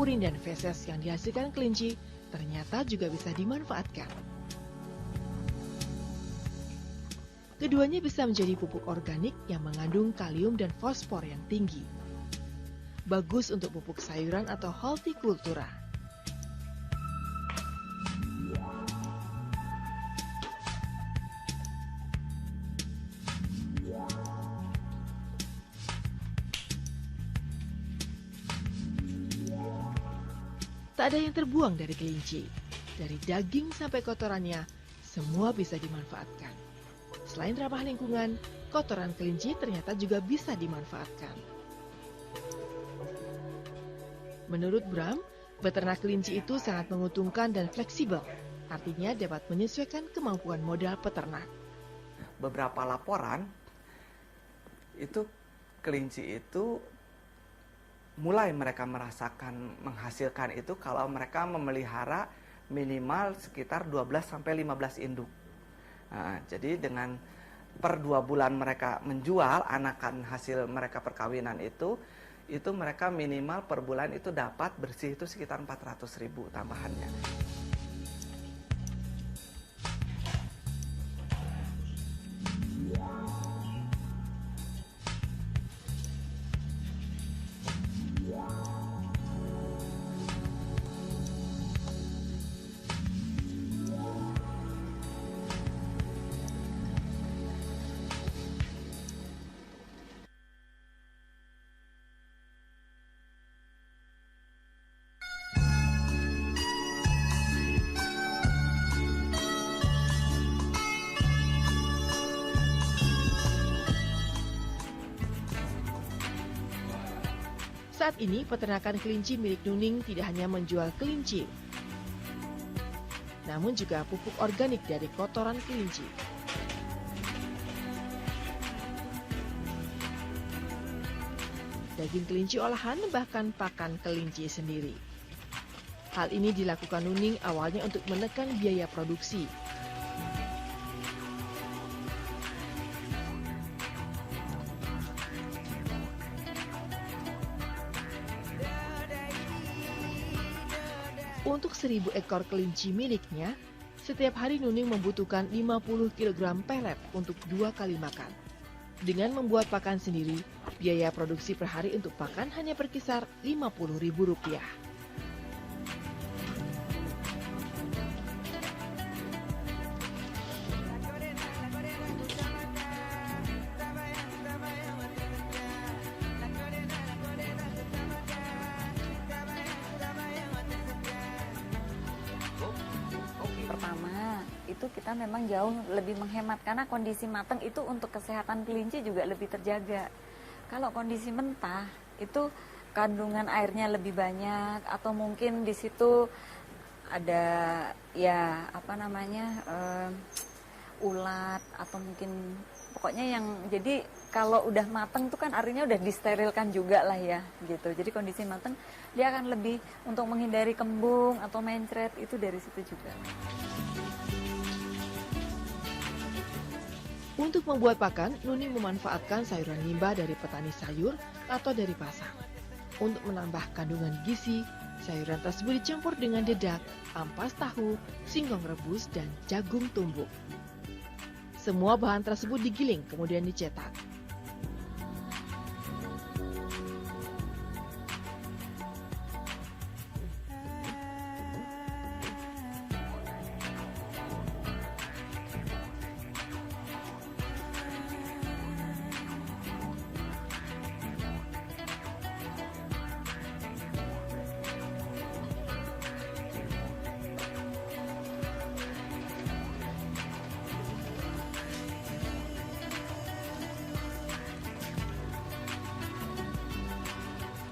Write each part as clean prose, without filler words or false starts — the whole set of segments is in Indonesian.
urin dan feses yang dihasilkan kelinci ternyata juga bisa dimanfaatkan. Keduanya bisa menjadi pupuk organik yang mengandung kalium dan fosfor yang tinggi. Bagus untuk pupuk sayuran atau hortikultura. Tak ada yang terbuang dari kelinci. Dari daging sampai kotorannya, semua bisa dimanfaatkan. Selain ramah lingkungan, kotoran kelinci ternyata juga bisa dimanfaatkan. Menurut Bram, beternak kelinci itu sangat menguntungkan dan fleksibel. Artinya dapat menyesuaikan kemampuan modal peternak. Beberapa laporan, itu kelinci itu mulai mereka merasakan menghasilkan itu kalau mereka memelihara minimal sekitar 12-15 induk. Nah, jadi dengan per 2 bulan mereka menjual anakan hasil mereka perkawinan itu mereka minimal per bulan itu dapat bersih itu sekitar 400.000 tambahannya. Saat ini peternakan kelinci milik Nuning tidak hanya menjual kelinci, namun juga pupuk organik dari kotoran kelinci. Daging kelinci olahan bahkan pakan kelinci sendiri. Hal ini dilakukan Nuning awalnya untuk menekan biaya produksi. Untuk 1.000 ekor kelinci miliknya, setiap hari Nuning membutuhkan 50 kg pelet untuk 2 kali makan. Dengan membuat pakan sendiri, biaya produksi per hari untuk pakan hanya berkisar Rp50.000. Pertama, itu kita memang jauh lebih menghemat karena kondisi matang itu untuk kesehatan kelinci juga lebih terjaga. Kalau kondisi mentah itu kandungan airnya lebih banyak atau mungkin di situ ada ya ulat atau mungkin pokoknya yang jadi kalau udah matang tuh kan artinya udah disterilkan juga lah ya gitu. Jadi kondisi matang dia akan lebih untuk menghindari kembung atau mencret itu dari situ juga. Untuk membuat pakan, Nuning memanfaatkan sayuran limbah dari petani sayur atau dari pasar. Untuk menambah kandungan gizi, sayuran tersebut dicampur dengan dedak, ampas tahu, singkong rebus, dan jagung tumbuk. Semua bahan tersebut digiling kemudian dicetak.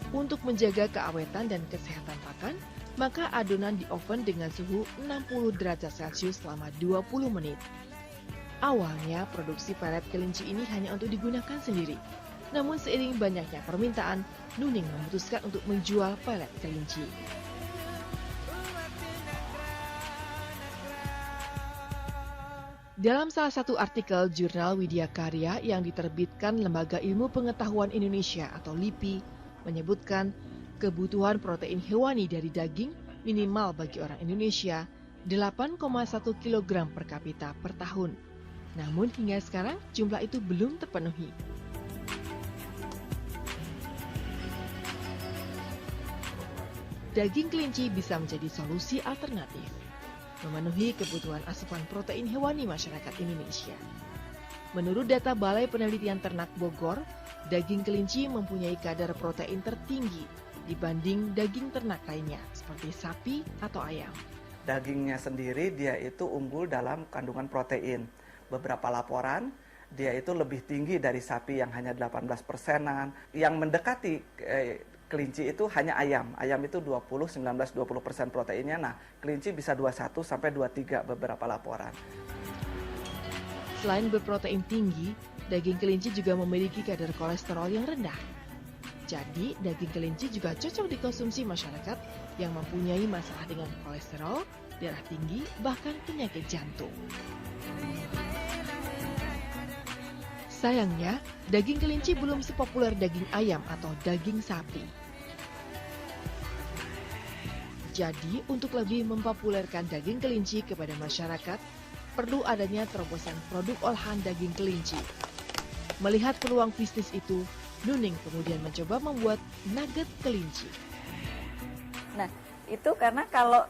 Untuk menjaga keawetan dan kesehatan pakan, maka adonan di oven dengan suhu 60 derajat Celcius selama 20 menit. Awalnya, produksi pelet kelinci ini hanya untuk digunakan sendiri. Namun seiring banyaknya permintaan, Nuning memutuskan untuk menjual pelet kelinci. Dalam salah satu artikel jurnal Widya Karya yang diterbitkan Lembaga Ilmu Pengetahuan Indonesia atau LIPI, menyebutkan Kebutuhan protein hewani dari daging minimal bagi orang Indonesia 8,1 kg per kapita per tahun. Namun hingga sekarang jumlah itu belum terpenuhi. Daging kelinci bisa menjadi solusi alternatif, memenuhi kebutuhan asupan protein hewani masyarakat Indonesia. Menurut data Balai Penelitian Ternak Bogor, daging kelinci mempunyai kadar protein tertinggi dibanding daging ternak lainnya seperti sapi atau ayam. Dagingnya sendiri dia itu unggul dalam kandungan protein. Beberapa laporan dia itu lebih tinggi dari sapi yang hanya 18%-an. Yang mendekati kelinci itu hanya ayam. Ayam itu 20% proteinnya. Nah, kelinci bisa 21 sampai 23 beberapa laporan. Selain berprotein tinggi, daging kelinci juga memiliki kadar kolesterol yang rendah. Jadi, daging kelinci juga cocok dikonsumsi masyarakat yang mempunyai masalah dengan kolesterol, darah tinggi, bahkan penyakit jantung. Sayangnya, daging kelinci belum sepopuler daging ayam atau daging sapi. Jadi, untuk lebih mempopulerkan daging kelinci kepada masyarakat, perlu adanya terobosan produk olahan daging kelinci. Melihat peluang bisnis itu, Nuning kemudian mencoba membuat nugget kelinci. Nah, itu karena kalau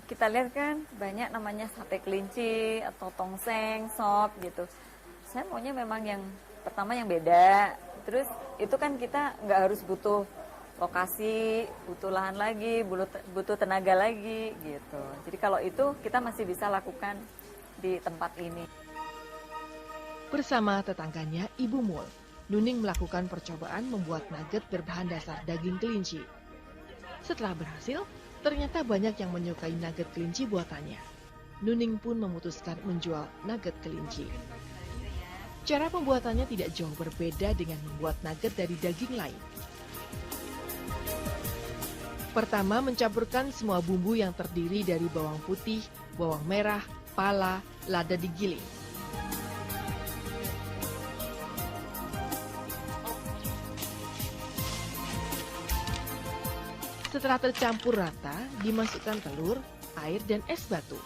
kita lihat kan banyak namanya sate kelinci atau tongseng, sop gitu. Saya maunya memang yang pertama yang beda. Terus itu kan kita nggak harus butuh lokasi, butuh lahan lagi, butuh tenaga lagi gitu. Jadi kalau itu kita masih bisa lakukan di tempat ini. Bersama tetangganya Ibu Mul, Nuning melakukan percobaan membuat nugget berbahan dasar daging kelinci. Setelah berhasil, ternyata banyak yang menyukai nugget kelinci buatannya. Nuning pun memutuskan menjual nugget kelinci. Cara pembuatannya tidak jauh berbeda dengan membuat nugget dari daging lain. Pertama, mencampurkan semua bumbu yang terdiri dari bawang putih, bawang merah, pala, lada digiling. Setelah tercampur rata, dimasukkan telur, air, dan es batu.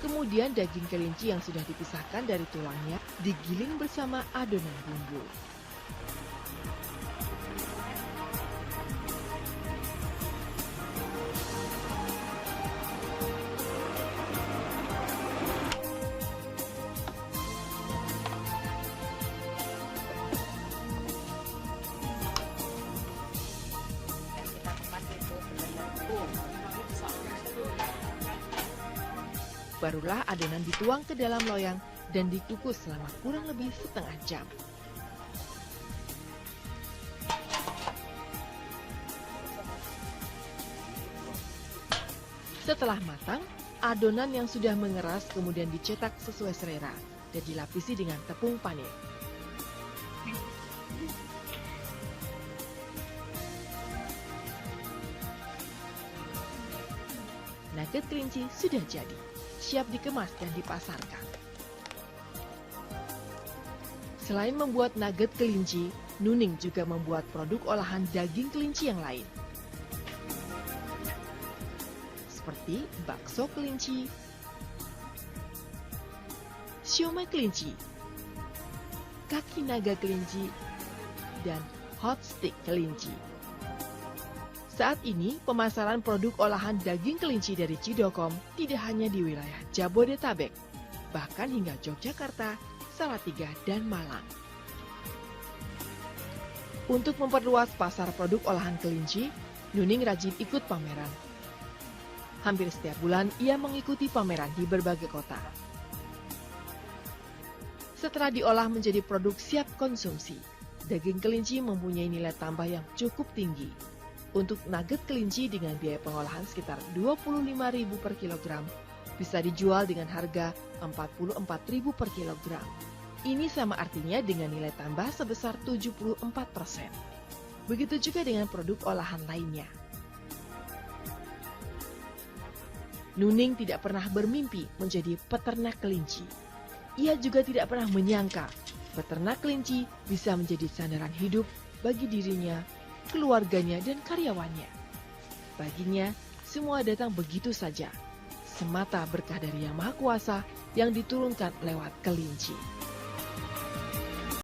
Kemudian daging kelinci yang sudah dipisahkan dari tulangnya digiling bersama adonan bumbu. Barulah adonan dituang ke dalam loyang dan dikukus selama kurang lebih setengah jam. Setelah matang, adonan yang sudah mengeras kemudian dicetak sesuai selera dan dilapisi dengan tepung panir. Nugget kelinci sudah jadi, siap dikemas dan dipasarkan. Selain membuat nugget kelinci, Nuning juga membuat produk olahan daging kelinci yang lain. Seperti bakso kelinci, siomay kelinci, kaki naga kelinci, dan hot stick kelinci. Saat ini, pemasaran produk olahan daging kelinci dari Cidokom tidak hanya di wilayah Jabodetabek, bahkan hingga Yogyakarta, Salatiga, dan Malang. Untuk memperluas pasar produk olahan kelinci, Nuning rajin ikut pameran. Hampir setiap bulan, ia mengikuti pameran di berbagai kota. Setelah diolah menjadi produk siap konsumsi, daging kelinci mempunyai nilai tambah yang cukup tinggi. Untuk nugget kelinci dengan biaya pengolahan sekitar Rp25.000 per kilogram, bisa dijual dengan harga Rp44.000 per kilogram. Ini sama artinya dengan nilai tambah sebesar 74%. Begitu juga dengan produk olahan lainnya. Nuning tidak pernah bermimpi menjadi peternak kelinci. Ia juga tidak pernah menyangka peternak kelinci bisa menjadi sandaran hidup bagi dirinya, keluarganya, dan karyawannya. Baginya, semua datang begitu saja, semata berkah dari Yang Maha Kuasa yang diturunkan lewat kelinci.